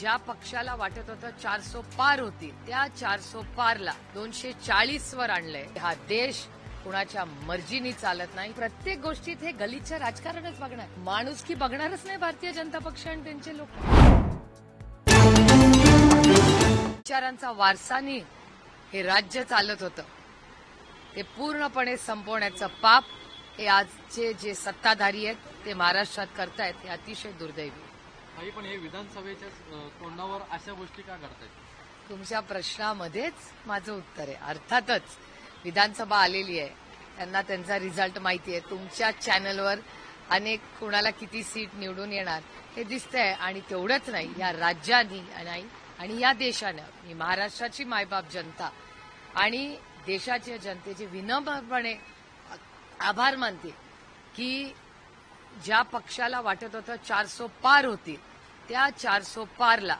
ज्या पक्षाला वाटत होतं 400 पार होतील त्या 400 पारला 240 वर आणलंय. हा देश कुणाच्या मर्जीनी चालत नाही. प्रत्येक गोष्टीत हे गलिच्छ राजकारणच बघणार, माणुसकी बघणारच नाही भारतीय जनता पक्ष आणि त्यांचे लोक. विचारांचा वारसानी हे राज्य चालत होतं, ते पूर्णपणे संपवण्याचं पाप हे आजचे जे सत्ताधारी आहेत ते महाराष्ट्रात करतायत, हे अतिशय दुर्दैवी. पण हे विधानसभेच्या तोंडावर अशा गोष्टी का करतायत? तुमच्या प्रश्नामध्येच माझं उत्तर आहे. अर्थातच विधानसभा आलेली आहे, त्यांना त्यांचा रिझल्ट माहिती आहे. तुमच्या चॅनलवर अनेक कुणाला किती सीट निवडून येणार हे दिसतंय. आणि तेवढंच नाही, या राज्यानी आणि या देशानं, मी महाराष्ट्राची मायबाप जनता आणि देशाच्या जनतेचे विनम्रपणे आभार मानते की ज्या पक्षाला वाटत होतं 400 पार होतील त्या 400 पारला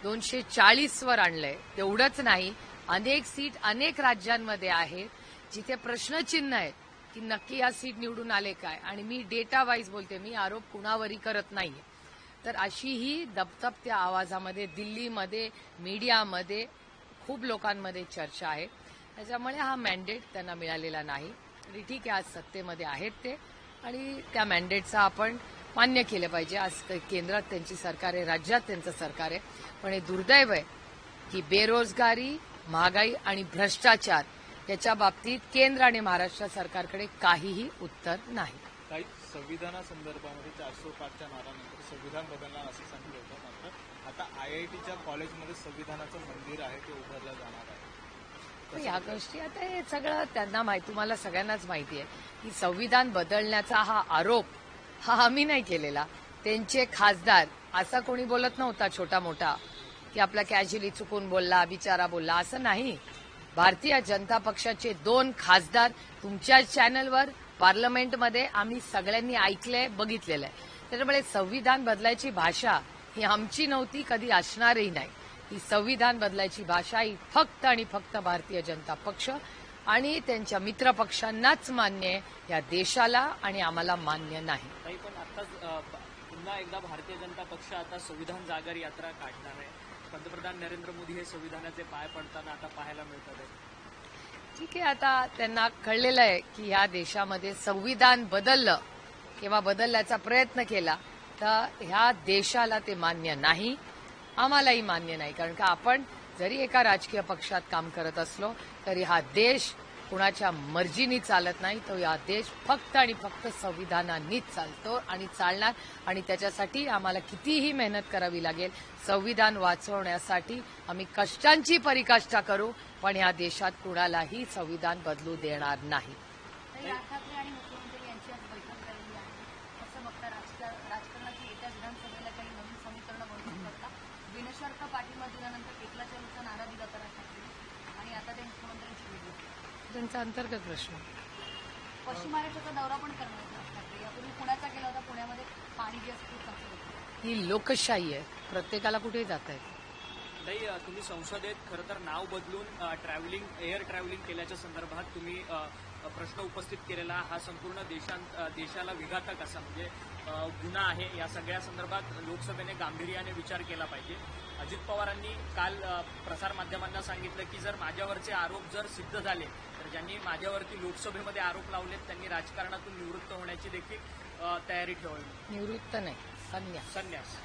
240 वर आणलंय. तेवढंच नाही, अनेक सीट अनेक राज्यांमध्ये आहेत जिथे प्रश्नचिन्ह आहेत की नक्की या सीट निवडून आले काय. आणि मी डेटा वाईज बोलते, मी आरोप कुणावरही करत नाहीये. तर अशी ही दबदबत्या आवाजामध्ये दिल्लीमध्ये मीडियामध्ये खूप लोकांमध्ये चर्चा आहे. त्याच्यामुळे हा मॅन्डेट त्यांना मिळालेला नाही. आणि ठीक आहे, आज सत्तेमध्ये आहेत ते आणि त्या मॅन्डेटचं आपण मान्य केलं पाहिजे. आज केंद्रात त्यांची सरकार आहे, राज्यात त्यांचं सरकार आहे. पण हे दुर्दैव आहे की बेरोजगारी, महागाई आणि भ्रष्टाचार याच्या बाबतीत केंद्र आणि महाराष्ट्र सरकारकडे काहीही उत्तर नाही. काही संविधानासंदर्भामध्ये 405च्या नारानंतर संविधान बदलणार असं सांगितलं होतं. मात्र आता IITच्या कॉलेजमध्ये संविधानाचं मंदिर आहे, ते उभारलं जाणार आहे. या गोष्टी आता हे सगळं त्यांना माहिती, तुम्हाला सगळ्यांनाच माहिती आहे की संविधान बदलण्याचा हा आरोप हा आम्ही नाही केलेला. त्यांचे खासदार, असा कोणी बोलत नव्हता छोटा मोठा की आपला कॅज्युअली चुकून बोलला, बिचारा बोलला, असं नाही. भारतीय जनता पक्षाचे 2 खासदार तुमच्या चॅनलवर पार्लमेंटमध्ये आम्ही सगळ्यांनी ऐकलंय, बघितलेलं आहे. त्याच्यामुळे संविधान बदलायची भाषा ही आमची नव्हती, कधी असणारही नाही. ही संविधान बदलायची भाषा ही फक्त आणि फक्त भारतीय जनता पक्ष आणि त्यांच्या मित्र पक्षांनाच मान्य आहे, या देशाला आणि आम्हाला मान्य नाही. पण आता पुन्हा एकदा भारतीय जनता पक्ष आता संविधान जागर यात्रा काढणार आहे. पंतप्रधान नरेंद्र मोदी हे संविधानाचे पाय पडताना आता पाहायला मिळतात. ठीक आहे, आता त्यांना कळलेलं आहे की या देशामध्ये संविधान बदललं किंवा बदलण्याचा प्रयत्न केला तर ह्या देशाला ते मान्य नाही, आम्हालाही मान्य नाही. कारण का आपण जरी एका राजकीय पक्षात काम करत असलो तरी हा देश कुणाच्या मर्जीनी चालत नाही. तो हा देश फक्त आणि फक्त संविधानानीच चालतो आणि चालणार. आणि त्याच्यासाठी आम्हाला कितीही मेहनत करावी लागेल. संविधान वाचवण्यासाठी आम्ही कष्टांची परिकाष्ठा करू, पण या देशात कुणालाही संविधान बदलू देणार नाही. ठाकरे आणि मुख्यमंत्री यांची आज बैठक झालेली आहे. असं बघता राजकारणाची येत्या विधानसभेला काही नवीन समीकरणं बनवू शकता. बिनशर्त पाठिंबा दिल्यानंतर एकला चलचा नारा दिला तर ठाकरे आणि आता ते मुख्यमंत्र्यांची भेट. त्यांचा अंतर्गत प्रश्न. पश्चिम महाराष्ट्राचा दौरा पण करणार ठाकरे. यापूर्वी पुण्याचा केला होता. पुण्यामध्ये पाणी जे असतं ते चांगलं होतं. ही लोकशाही आहे, प्रत्येकाला कुठे जाता येतं. नाही, तुम्ही संसदेत खरं तर नाव बदलून एअर ट्रॅव्हलिंग केल्याच्या संदर्भात तुम्ही प्रश्न उपस्थित केलेला. हा संपूर्ण देशाला विघातक असा म्हणजे गुन्हा आहे. या सगळ्या संदर्भात लोकसभेने गांभीर्याने विचार केला पाहिजे. अजित पवारांनी काल प्रसारमाध्यमांना सांगितलं की जर माझ्यावरचे आरोप जर सिद्ध झाले तर ज्यांनी माझ्यावरती लोकसभेमध्ये आरोप लावलेत त्यांनी राजकारणातून निवृत्त होण्याची देखील तयारी ठेवावी. निवृत्त नाही, संन्यास.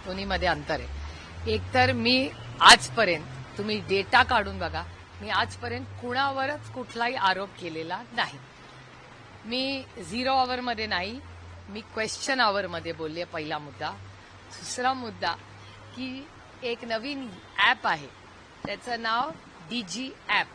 दोन्हीमध्ये अंतर आहे. एकतर मी आजपर्यंत, तुम्ही डेटा काढून बघा, मी आजपर्यंत कुणावरच कुठलाही आरोप केलेला नाही. मी 0 आवरमध्ये नाही, मी क्वेश्चन आवरमध्ये बोलले. पहिला मुद्दा. दुसरा मुद्दा की एक नवीन ॲप आहे, त्याचं नाव DG ॲप.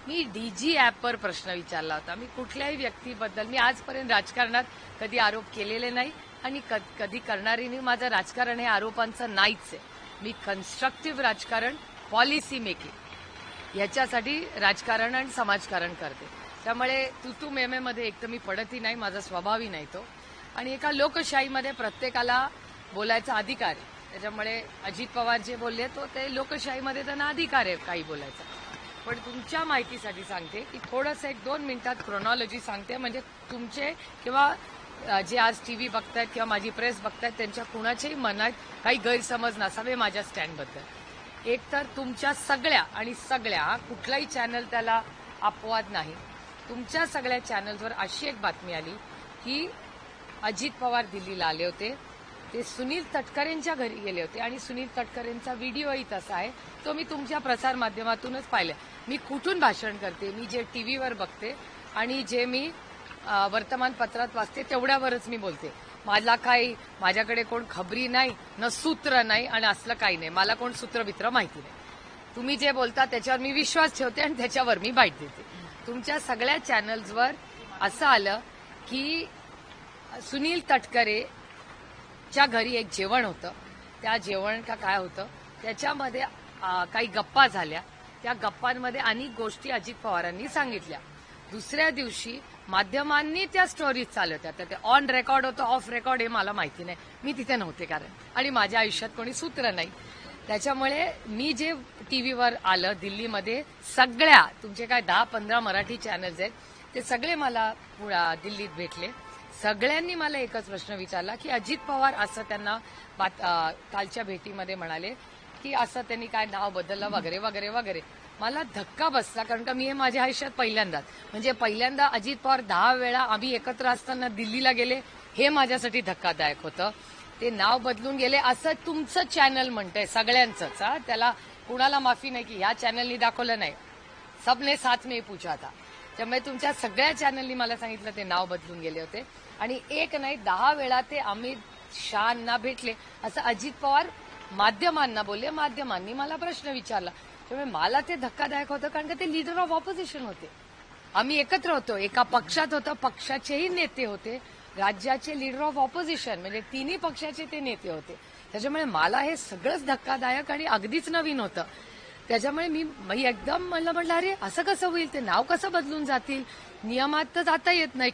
मी DG ॲपवर प्रश्न विचारला होता. मी कुठल्याही व्यक्तीबद्दल, मी आजपर्यंत राजकारणात कधी आरोप केलेले नाही आणि कधी करणारी नाही. माझं राजकारण हे आरोपांचं नाहीच आहे. मी कन्स्ट्रक्टिव्ह राजकारण, पॉलिसी मेकिंग याच्यासाठी राजकारण आणि समाजकारण करते. त्यामुळे तू मेमेमध्ये एक तर मी पडतही नाही, माझा स्वभावही नाही तो. आणि एका लोकशाहीमध्ये प्रत्येकाला बोलायचा अधिकार आहे. त्याच्यामुळे अजित पवार जे बोलले तो ते लोकशाहीमध्ये त्यांना अधिकार आहे काही बोलायचा. पण तुमच्या माहितीसाठी सांगते की थोडंसं 1-2 मिनिटात क्रोनॉलॉजी सांगते, म्हणजे तुमचे किंवा जे आज टीव्ही बघतायत किंवा माझी प्रेस बघतायत त्यांच्या कुणाच्याही मनात काही गैरसमज नसावे माझ्या स्टँडबद्दल. एक तर तुमच्या सगळ्या हा कुठलाही चॅनल त्याला अपवाद नाही, तुमच्या सगळ्या चॅनल्सवर अशी एक बातमी आली की अजित पवार दिल्लीला आले होते, ते सुनील तटकरेंच्या घरी गेले होते आणि सुनील तटकरेंचा व्हिडिओही तसा आहे, तो मी तुमच्या प्रसार माध्यमातूनच पाहिला. मी कुठून भाषण करते, मी जे टीव्हीवर बघते आणि जे मी वर्तमानपत्रात वाचते तेवढ्यावरच मी बोलते. माझ्याकडे कोण खबरी नाही, न सूत्र नाही आणि असलं काही नाही. मला कोण सूत्रबित्र माहिती नाही. तुम्ही जे बोलता त्याच्यावर मी विश्वास ठेवते आणि त्याच्यावर मी बाईट देते. तुमच्या सगळ्या चॅनल्सवर असं आलं की सुनील तटकरेच्या घरी एक जेवण होतं, त्या जेवण का काय होतं त्याच्यामध्ये काही गप्पा झाल्या, त्या गप्पांमध्ये अनेक गोष्टी अजित पवारांनी सांगितल्या. दुसऱ्या दिवशी माध्यमांनी त्या स्टोरीज चालवत्या, तर ते ऑन रेकॉर्ड होतं ऑफ रेकॉर्ड हे मला माहिती नाही, मी तिथे नव्हते कारण, आणि माझ्या आयुष्यात कोणी सूत्र नाही. त्याच्यामुळे मी जे टीव्हीवर आलं दिल्लीमध्ये, सगळ्या तुमचे काय 10-15 मराठी चॅनल्स आहेत ते सगळे मला दिल्लीत भेटले. सगळ्यांनी मला एकच प्रश्न विचारला की अजित पवार असं त्यांना कालच्या भेटीमध्ये म्हणाले की असं त्यांनी काय नाव बदललं वगैरे वगैरे वगैरे. मला धक्का बसला कारण का मी हे माझ्या आयुष्यात पहिल्यांदा अजित पवार 10 वेळा आम्ही एकत्र असताना दिल्लीला गेले, हे माझ्यासाठी धक्कादायक होतं. ते नाव बदलून गेले असं तुमचं चॅनल म्हणतंय सगळ्यांचंच, त्याला कुणाला माफी नाही की ह्या चॅनलनी दाखवलं नाही, सबने साथ में पूछा था. त्यामुळे तुमच्या सगळ्या चॅनलनी मला सांगितलं ते नाव बदलून गेले होते आणि एक नाही 10 वेळा ते अमित शहांना भेटले असं अजित पवार माध्यमांना बोलले. माध्यमांनी मला प्रश्न विचारला, त्यामुळे मला ते धक्कादायक होतं कारण का ते लीडर ऑफ ऑपोजिशन होते, आम्ही एकत्र होतो, एका पक्षात होतो, पक्षाचेही नेते होते, राज्याचे लीडर ऑफ ऑपोजिशन म्हणजे तिन्ही पक्षाचे ते नेते होते. त्याच्यामुळे मला हे सगळंच धक्कादायक आणि अगदीच नवीन होतं. त्याच्यामुळे मी एकदम म्हटलं अरे असं कसं होईल, ते नाव कसं बदलून जातील, नियमात तर जाता येत नाही.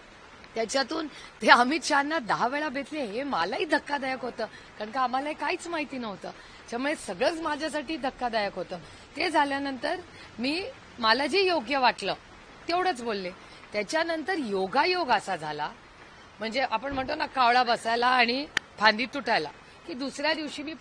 त्याच्यातून ते अमित शहांना 10 वेळा भेटले हे मलाही धक्कादायक होतं कारण का आम्हाला काहीच माहिती नव्हतं. त्यामुळे सगळंच माझ्यासाठी धक्कादायक होतं. ते झाल्यानंतर मला जे योग्य वाटलं तेवढंच बोलले. त्याच्यानंतर योगायोग असा झाला, म्हणजे आपण म्हणतो ना कावळा बसायला आणि फांदी तुटायला, की दुसऱ्या दिवशी मी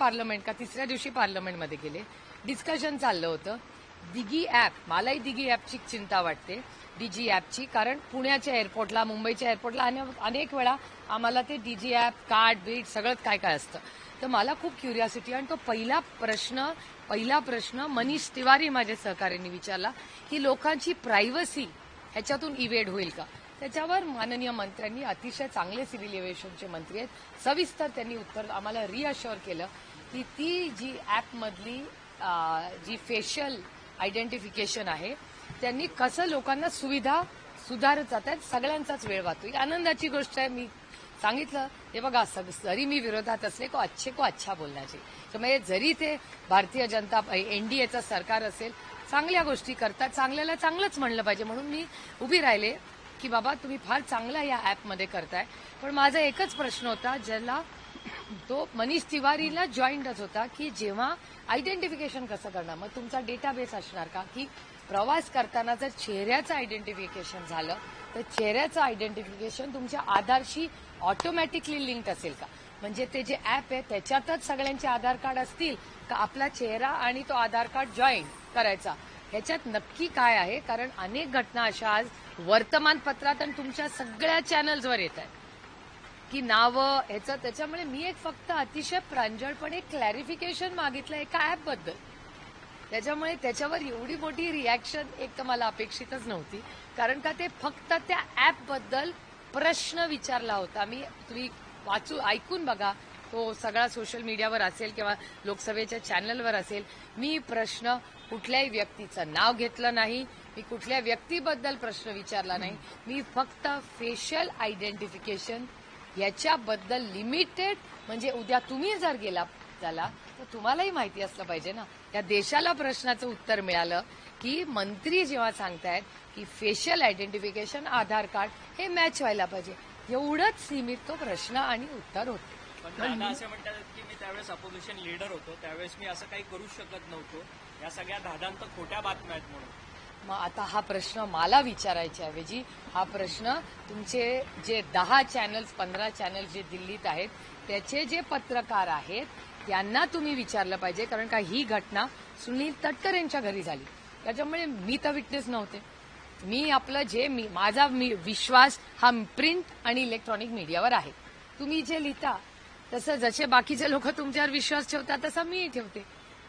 तिसऱ्या दिवशी पार्लमेंटमध्ये गेले, डिस्कशन चाललं होतं. दिगी ॲप, मलाही दिगी ॲपची चिंता वाटते, डीजी ॲपची, कारण पुण्याच्या एअरपोर्टला मुंबईच्या एअरपोर्टला अनेक वेळा आम्हाला ते डीजी ॲप कार्ड बीट सगळंच काय काय असतं. तर मला खूप क्युरिओसिटी, आणि तो पहिला प्रश्न मनीष तिवारी माझ्या सहकार्यांनी विचारला की लोकांची प्रायव्हसी ह्याच्यातून इव्हेड होईल का. त्याच्यावर माननीय मंत्र्यांनी, अतिशय चांगले सिव्हिल एव्हिएशनचे मंत्री आहेत, सविस्तर त्यांनी उत्तर आम्हाला रिअश्युअर केलं की ती जी ॲपमधली जी फेशियल आयडेंटिफिकेशन आहे त्यांनी कसं लोकांना सुविधा सुधारत जात आहेत, सगळ्यांचाच वेळ वाचतो. ही आनंदाची गोष्ट आहे. मी सांगितलं हे बघा, जरी मी विरोधात असले को अच्छा बोलण्याचे, त्यामुळे जरी ते भारतीय जनता एनडीएचं सरकार असेल, चांगल्या गोष्टी करतात, चांगल्याला चांगलंच म्हणलं पाहिजे, म्हणून मी उभी राहिले की बाबा तुम्ही फार चांगला या ॲपमध्ये करताय. पण माझा एकच प्रश्न होता ज्याला तो मनीष तिवारीला जॉईंटच होता की जेव्हा आयडेंटिफिकेशन कसं करणार, मग तुमचा डेटाबेस असणार का की प्रवास करताना जर चेहऱ्याचं आयडेंटिफिकेशन झालं तर चेहऱ्याचं आयडेंटिफिकेशन तुमच्या आधारशी ऑटोमॅटिकली लिंक असेल का, म्हणजे ते जे ॲप आहे त्याच्यातच सगळ्यांचे आधार कार्ड असतील का आपला चेहरा आणि तो आधार कार्ड जॉईन करायचा, ह्याच्यात नक्की काय आहे. कारण अनेक घटना अशा आज वर्तमानपत्रात आणि तुमच्या सगळ्या चॅनल्सवर येत आहेत की नावं ह्याचं. त्याच्यामुळे मी एक फक्त अतिशय प्रांजळपणे क्लॅरिफिकेशन मागितलं एका ॲपबद्दल. त्याच्यामुळे त्याच्यावर एवढी मोठी रिॲक्शन एक तर मला अपेक्षितच नव्हती, कारण का ते फक्त त्या ॲपबद्दल प्रश्न विचारला होता. तुम्ही ऐकून बघा, तो सगळा सोशल मीडियावर असेल किंवा लोकसभेच्या चॅनलवर असेल. मी प्रश्न कुठल्याही व्यक्तीचं नाव घेतलं नाही, मी कुठल्या व्यक्तीबद्दल प्रश्न विचारला नाही, मी फक्त फेशियल आयडेंटिफिकेशन याच्याबद्दल लिमिटेड, म्हणजे उद्या तुम्ही जर गेला त्याला तर तुम्हालाही माहिती असलं पाहिजे ना. या देशाला प्रश्नाचं उत्तर मिळालं की मंत्री जेव्हा सांगतायत की फेशियल आयडेंटिफिकेशन आधार कार्ड हे मॅच व्हायला पाहिजे, एवढंच सीमित तो प्रश्न आणि उत्तर होते. पण दादा असं म्हणतात की मी त्यावेळेस अपोजिशन लीडर होतो, त्यावेळेस मी असं काही करू शकत नव्हतो, या सगळ्या दादांत खोट्या बातम्या आहेत म्हणून. मग आता हा प्रश्न मला विचारायच्या ऐवजी हा प्रश्न तुमचे जे 10 चॅनल्स 15 चॅनल्स जे दिल्लीत आहेत त्याचे जे पत्रकार आहेत त्यांना तुम्ही विचारलं पाहिजे, कारण का ही घटना सुनील तटकरे यांच्या घरी झाली. त्याच्यामुळे मी तर विटनेस नव्हते. मी आपलं माझा विश्वास हा प्रिंट आणि इलेक्ट्रॉनिक मीडियावर आहे. तुम्ही जे लिहिता तसं जसे बाकीचे लोक तुमच्यावर विश्वास ठेवतात तसा मी ठेवते.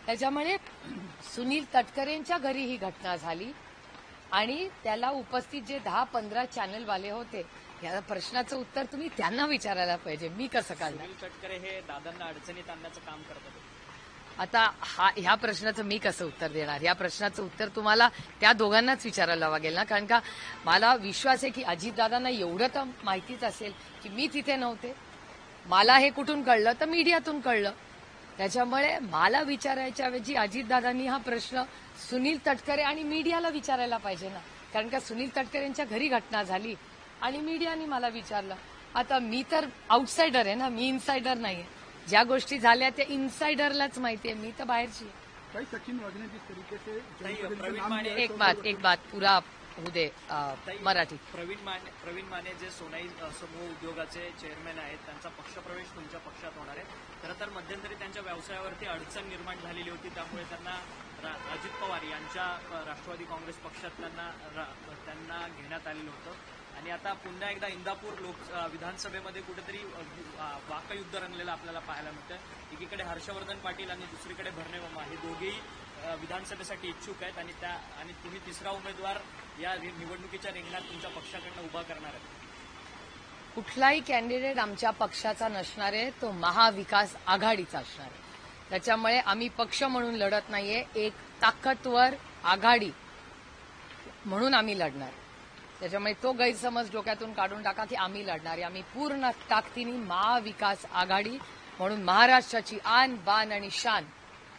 त्याच्यामुळे सुनील तटकरेंच्या घरी ही घटना झाली आणि त्याला उपस्थित जे 10-15 चॅनलवाले होते या प्रश्नाचं उत्तर तुम्ही त्यांना विचारायला पाहिजे. मी कसं काढणार? सुनील तटकरे हे दादांना अडचणीत आणण्याचं काम करतात. आता ह्या प्रश्नाचं मी कसं उत्तर देणार? या प्रश्नाचं उत्तर तुम्हाला त्या दोघांनाच विचारायला लागेल ना, कारण का मला विश्वास आहे की अजितदादांना एवढं तर माहितीच असेल की मी तिथे नव्हते. मला हे कुठून कळलं तर मीडियातून कळलं. त्याच्यामुळे मला विचारायच्या ऐवजी अजितदादांनी हा प्रश्न सुनील तटकरे आणि मीडियाला विचारायला पाहिजे ना, कारण का सुनील तटकरेंच्या घरी घटना झाली आणि मीडियाने मला विचारलं. आता मी तर आउटसाइडर आहे ना, मी इनसाइडर नाहीये. ज्या गोष्टी झाल्या त्या इनसाइडरलाच माहितीये, मी तर बाहेरची आहे. सचिन वगैरे जिस तरीके से प्रवीण माने एक बात पूरा होऊ दे मराठी. प्रवीण माने जे सोनाई समूह उद्योगाचे चेअरमॅन आहेत त्यांचा पक्षप्रवेश तुमच्या पक्षात होणार आहे. खरं तर मध्यंतरी त्यांच्या व्यवसायावरती अडचण निर्माण झालेली होती, त्यामुळे त्यांना अजित पवार यांच्या राष्ट्रवादी काँग्रेस पक्षात त्यांना घेण्यात आलेलं होतं. आणि आता पुन्हा एकदा इंदापूर विधानसभेमध्ये कुठेतरी वाकयुद्ध रंगलेलं आपल्याला पाहायला मिळतं. एकीकडे हर्षवर्धन पाटील आणि दुसरीकडे भरणे मामा हे दोघेही विधानसभेसाठी इच्छुक आहेत आणि तुम्ही तिसरा उमेदवार या निवडणुकीच्या रिंगणात तुमच्या पक्षाकडनं उभा करणार आहे. कुठलाही कॅन्डिडेट आमच्या पक्षाचा नसणार आहे, तो महाविकास आघाडीचा असणार आहे. त्याच्यामुळे आम्ही पक्ष म्हणून लढत नाहीये, एक ताकदवर आघाडी म्हणून आम्ही लढणार. त्याच्यामुळे तो गैरसमज डोक्यातून काढून टाका की आम्ही लढणार आहे. आम्ही पूर्ण ताकदीने महाविकास आघाडी म्हणून महाराष्ट्राची आन बान आणि शान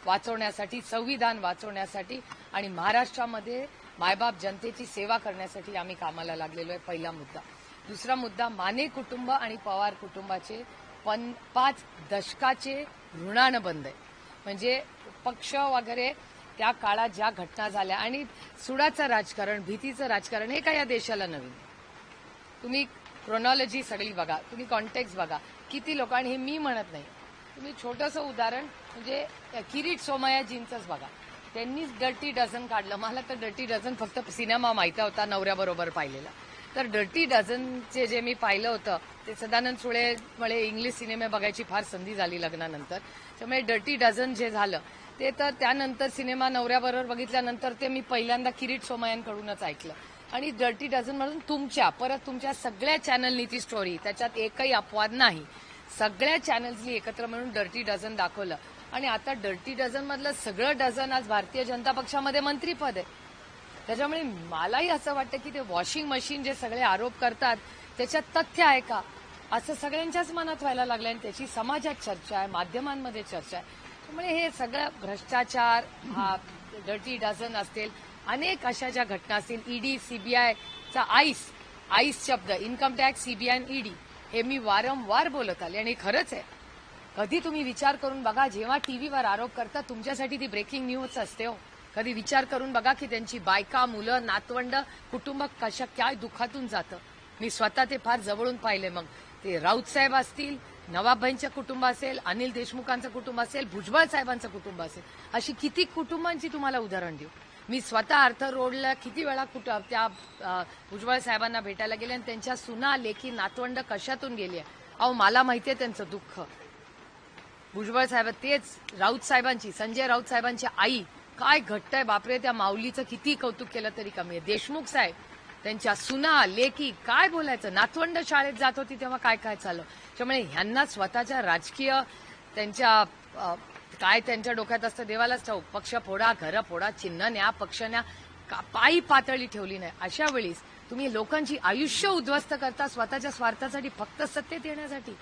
वाचवण्यासाठी, संविधान वाचवण्यासाठी आणि महाराष्ट्रामध्ये मायबाप जनतेची सेवा करण्यासाठी आम्ही कामाला लागलेलो आहे. पहिला मुद्दा. दुसरा मुद्दा, माने कुटुंब आणि पवार कुटुंबाचे 5 दशकाचे ऋणानं बंद आहे. म्हणजे पक्ष वगैरे त्या काळात ज्या घटना झाल्या आणि सुडाचं राजकारण, भीतीचं राजकारण हे काय या देशाला नवीन. तुम्ही क्रोनॉलॉजी सगळी बघा, तुम्ही कॉन्टेक्स्ट बघा, किती लोकांनी, हे मी म्हणत नाही, तुम्ही छोटंसं उदाहरण म्हणजे किरीट सोमयाजींचंच बघा. त्यांनीच डर्टी डझन काढलं. मला तर डर्टी डझन फक्त सिनेमा माहिती होता नवऱ्याबरोबर पाहिलेला. तर डर्टी डझनचे जे मी पाहिलं होतं ते सदानंद सुळेमुळे इंग्लिश सिनेमे बघायची फार संधी झाली लग्नानंतर. त्यामुळे डर्टी डझन जे झालं ते तर त्यानंतर सिनेमा नवऱ्याबरोबर बघितल्यानंतर ते मी पहिल्यांदा किरीट सोमय्यांकडूनच ऐकलं. आणि डर्टी डझन म्हणून तुमच्या सगळ्या चॅनलनी ती स्टोरी, त्याच्यात एकही अपवाद नाही, सगळ्या चॅनल्सनी एकत्र म्हणून डर्टी डझन दाखवलं. आणि आता डर्टी डझन मधलं सगळं डझन आज भारतीय जनता पक्षामध्ये मंत्रीपद आहे. त्याच्यामुळे मलाही असं वाटतं की ते वॉशिंग मशीन जे सगळे आरोप करतात त्याच्यात तथ्य आहे का असं सगळ्यांच्याच मनात व्हायला लागलं. आणि त्याची समाजात चर्चा आहे, माध्यमांमध्ये चर्चा आहे. त्यामुळे हे सगळं भ्रष्टाचार, हा डर्टी डझन असतील, अनेक अशा ज्या घटना असतील, ईडी सीबीआयचा आईस शब्द, इन्कम टॅक्स, सीबीआय आणि ईडी, हे मी वारंवार बोलत आले आणि खरंच आहे. कधी तुम्ही विचार करून बघा, जेव्हा टीव्हीवर आरोप करता तुमच्यासाठी ती ब्रेकिंग न्यूज असते हो. कधी विचार करून बघा की त्यांची बायका, मुलं, नातवंड, कुटुंब काय दुःखातून जातं. मी स्वतः ते फार जवळून पाहिले. मग ते राऊत साहेब असतील, नवाबभाईंचं कुटुंब असेल, अनिल देशमुखांचं कुटुंब असेल, भुजबळ साहेबांचं कुटुंब असेल, अशी किती कुटुंबांची तुम्हाला उदाहरण देऊ. मी स्वतः आर्थर रोडला किती वेळा त्या भुजबळ साहेबांना भेटायला गेले आणि त्यांच्या सुना, लेकी, नातवंड कशातून गेली आहे. अहो मला माहितीये त्यांचं दुःख. भुजबळ साहेब, तेच राऊत साहेबांची, संजय राऊत साहेबांची आई काय घट्ट आहे बापरे. त्या माऊलीचं किती कौतुक केलं तरी कमी आहे. देशमुख साहेब, त्यांच्या सुना, लेकी, काय बोलायचं. नातवंड शाळेत जात होती तेव्हा काय काय चाललं. त्यामुळे ह्यांना स्वतःच्या राजकीय त्यांच्या काय त्यांच्या डोक्यात असतं देवालाच ठाऊक. पक्ष फोडा, घरं फोडा, चिन्ह न्या, पक्ष न्या, पायी पातळी ठेवली नाही. अशा वेळीच तुम्ही लोकांची आयुष्य उद्ध्वस्त करता स्वतःच्या स्वार्थासाठी, फक्त सत्तेत येण्यासाठी.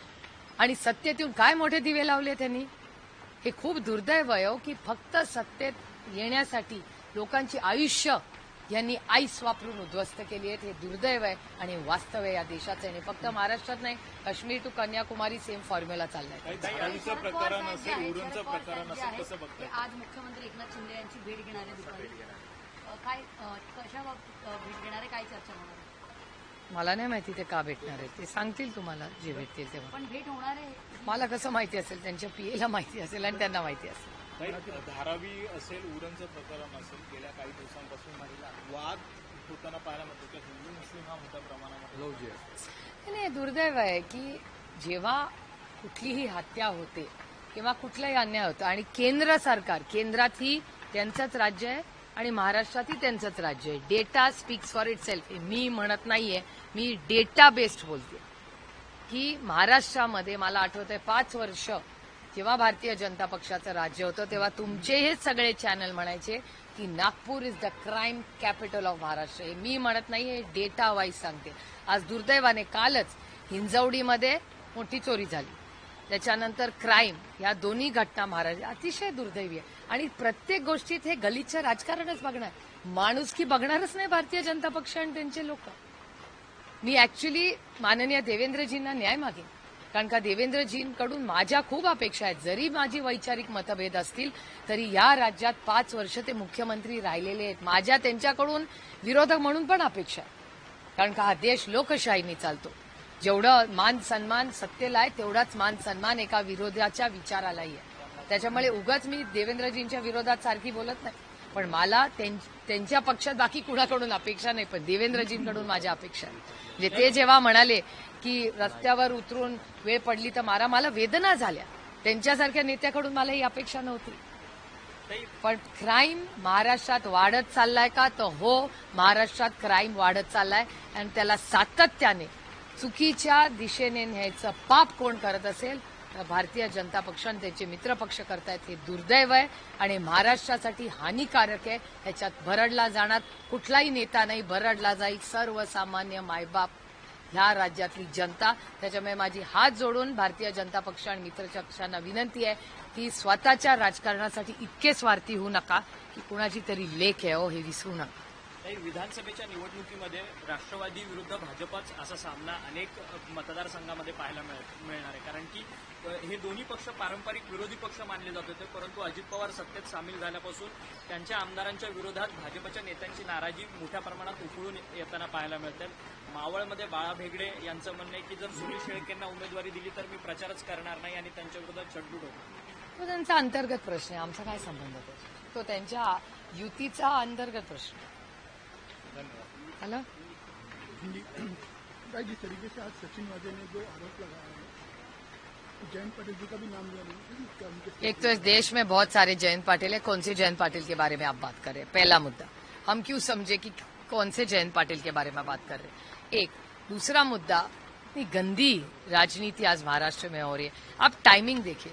आणि सत्तेत येऊन काय मोठे दिवे लावले त्यांनी. हे खूप दुर्दैव आहे हो की फक्त सत्तेत येण्यासाठी लोकांची आयुष्य यांनी आईस वापरून उद्ध्वस्त केली आहेत. हे दुर्दैव आहे आणि वास्तव आहे या देशाचं. आणि फक्त महाराष्ट्रात नाही, Kashmir to Kanyakumari same formula चाललाय. धारावीचं प्रकरण असेल, उरणचं प्रकरण असेल, कसं बघताय? आज मुख्यमंत्री एकनाथ शिंदे यांची भेट घेणारे दुपारी. काय कशा बाबतीत भेट घेणार आहे, काय चर्चा होणार आहे? मला नाही माहिती ते का भेटणार आहे, ते सांगतील तुम्हाला जे भेटतील तेव्हा. पण भेट होणार आहे मला कसं माहिती असेल, त्यांच्या पीएला माहिती असेल आणि त्यांना माहिती असेल. काही धारावी असेल, उरणचं प्रकरण असेल, गेल्या काही दिवसांपासून वाद होताना पाहायला मिळतो की हिंदू मुस्लिम हा मोठ्या प्रमाणामध्ये नाही, दुर्दैव आहे की जेव्हा कुठलीही हत्या होते किंवा कुठलाही अन्याय होतो आणि केंद्र सरकार, केंद्रातही त्यांचंच राज्य आहे आणि महाराष्ट्रातही त्यांचंच राज्य आहे. Data speaks for itself. मी म्हणत नाहीये, मी डेटा बेस्ड बोलते की महाराष्ट्रामध्ये मला आठवतंय 5 वर्ष जेव्हा भारतीय जनता पक्षाचं राज्य होतं तेव्हा तुमचे हे सगळे चॅनल म्हणायचे की Nagpur is the crime capital of Maharashtra. हे मी म्हणत नाही, हे डेटा वाईज सांगते. आज दुर्दैवाने कालच हिंजवडीमध्ये मोठी चोरी झाली, त्याच्यानंतर क्राईम, या दोन्ही घटना महाराष्ट्र अतिशय दुर्दैवी आहे. आणि प्रत्येक गोष्टीत हे गलिच्छ राजकारणच बघणार, माणुसकी बघणारच नाही भारतीय जनता पक्ष आणि त्यांचे लोक. मी ऍक्च्युली माननीय देवेंद्रजींना न्याय मागेन, कारण का देवेंद्रजींकडून माझ्या खूप अपेक्षा आहेत. जरी माझी वैचारिक मतभेद असतील तरी या राज्यात 5 वर्ष ते मुख्यमंत्री राहिलेले आहेत. माझ्या त्यांच्याकडून विरोधक म्हणून पण अपेक्षा आहे, कारण का हा देश लोकशाहीने चालतो. जेवढं मान सन्मान सत्तेला आहे तेवढाच मान सन्मान एका विरोधाच्या विचारालाही आहे. त्याच्यामुळे उगाच मी देवेंद्रजींच्या विरोधात सारखी बोलत नाही, पण मला त्यांच्या पक्षात बाकी कुणाकडून अपेक्षा नाही, पण देवेंद्रजींकडून माझ्या अपेक्षा आहे. म्हणजे ते जेव्हा म्हणाले की रस्त्यावर उतरून वेळ पडली तर मारा, मला वेदना झाल्या. त्यांच्यासारख्या नेत्याकडून मला ही अपेक्षा नव्हती. पण क्राईम महाराष्ट्रात वाढत चाललाय का? तर हो, महाराष्ट्रात क्राईम वाढत चाललाय आणि त्याला सातत्याने चुकीच्या दिशेने न्यायचं पाप कोण करत असेल तर भारतीय जनता पक्ष आणि त्याचे मित्रपक्ष करतायत. हे दुर्दैव आहे आणि महाराष्ट्रासाठी हानिकारक आहे. ह्याच्यात भरडला जाणार कुठलाही नेता नाही, भरडला जाईल सर्वसामान्य मायबाप, ह्या राज्यातली जनता. त्याच्यामुळे माझी हात जोडून भारतीय जनता पक्ष आणि मित्रपक्षांना विनंती आहे की स्वतःच्या राजकारणासाठी इतके स्वार्थी होऊ नका की कुणाची तरी लेख आहे हो, हे विसरू नका. विधानसभेच्या निवडणुकीमध्ये राष्ट्रवादी विरुद्ध भाजपच असा सामना अनेक मतदारसंघामध्ये पाहायला मिळणार आहे, कारण की हे दोन्ही पक्ष पारंपरिक विरोधी पक्ष मानले जात होते, परंतु अजित पवार सत्तेत सामील झाल्यापासून त्यांच्या आमदारांच्या विरोधात भाजपच्या नेत्यांची नाराजी मोठ्या प्रमाणात उफळून येताना पाहायला मिळते. मावळमध्ये बाळा भेगडे यांचं म्हणणं आहे की जर सुनील शेळकेंना उमेदवारी दिली तर मी प्रचारच करणार नाही आणि त्यांच्या विरोधात छटछूट होतो. तो त्यांचा अंतर्गत प्रश्न आहे, आमचा काय संबंध तो त्यांच्या युतीचा अंतर्गत प्रश्न आहे. हेलो, जिस तरीके से आज सचिन वाजे ने जो आरोप लगाया है, जयंत पाटिल जी का भी नाम लिया नहीं। एक तो इस देश में बहुत सारे जयंत पाटिल है, कौन से जयंत पाटिल के बारे में आप बात कर रहे हैं? पहला मुद्दा, हम क्यों समझे कि कौन से जयंत पाटिल के बारे में बात कर रहे हैं? एक दूसरा मुद्दा, इतनी गंदी राजनीति आज महाराष्ट्र में हो रही है. आप टाइमिंग देखिए,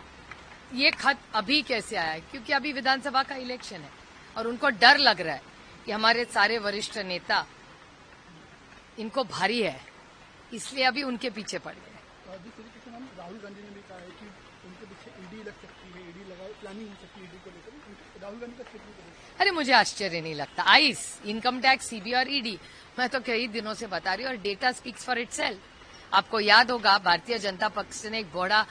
ये खत अभी कैसे आया है? क्योंकि अभी विधानसभा का इलेक्शन है और उनको डर लग रहा है कि हमारे सारे वरिष्ठ नेता इनको भारी है, इसलिए अभी उनके पीछे पड़ गए. जिस तरीके से हम राहुल गांधी ने भी कहा है कि उनके पीछे ईडी लग सकती है, ईडी लगा प्लानिंग हो सकती है ईडी को लेकर, राहुल गांधी का स्टेटमेंट करें. अरे मुझे आश्चर्य नहीं लगता. आईस, इनकम टैक्स, सीबीआई और ईडी, मैं तो कई दिनों से बता रही हूँ, और डेटा स्पीक्स फॉर इटसेल्फ. आपको याद होगा भारतीय जनता पक्ष ने एक बड़ा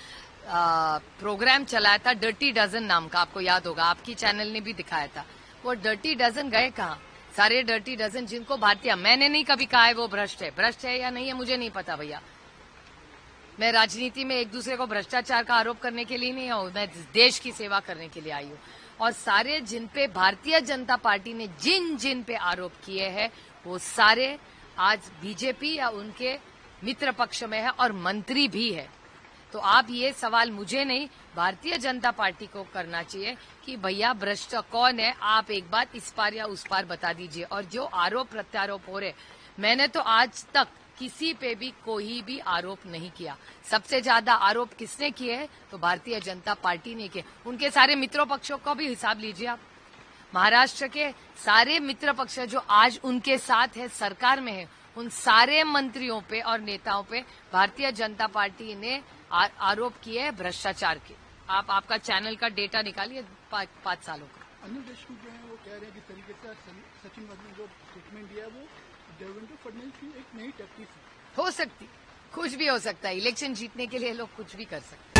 प्रोग्राम चलाया था डर्टी डजन नाम का, आपको याद होगा, आपकी चैनल ने भी दिखाया था. वो डर्टी डजन गए कहाँ? सारे डर्टी डजन जिनको भारतीय, मैंने नहीं कभी कहा है वो भ्रष्ट है या नहीं है मुझे नहीं पता भैया. मैं राजनीति में एक दूसरे को भ्रष्टाचार का आरोप करने के लिए नहीं हूं, मैं देश की सेवा करने के लिए आई हूं. और सारे जिन पे भारतीय जनता पार्टी ने जिन जिन पे आरोप किए हैं वो सारे आज बीजेपी या उनके मित्र पक्ष में है और मंत्री भी है. तो आप ये सवाल मुझे नहीं, भारतीय जनता पार्टी को करना चाहिए कि भैया भ्रष्ट कौन है, आप एक बात इस पार या उस पार बता दीजिए. और जो आरोप प्रत्यारोप हो रहे, मैंने तो आज तक किसी पे भी कोई भी आरोप नहीं किया. सबसे ज्यादा आरोप किसने किए हैं? तो भारतीय जनता पार्टी ने किए. उनके सारे मित्रों पक्षों का भी हिसाब लीजिए आप. महाराष्ट्र के सारे मित्र पक्ष जो आज उनके साथ है, सरकार में है, उन सारे मंत्रियों पे और नेताओं पे भारतीय जनता पार्टी ने आरोप किए हैं भ्रष्टाचार के. आप आपका चैनल का डेटा निकालिए 5 सालों का. अनिल देशमुख जो है वो कह रहे हैं जिस तरीके से सचिन वाजे ने जो स्टेटमेंट दिया है वो देवेंद्र फडणवीस की एक नई टैक्टिक है. हो सकती, कुछ भी हो सकता है. इलेक्शन जीतने के लिए लोग कुछ भी कर सकते हैं.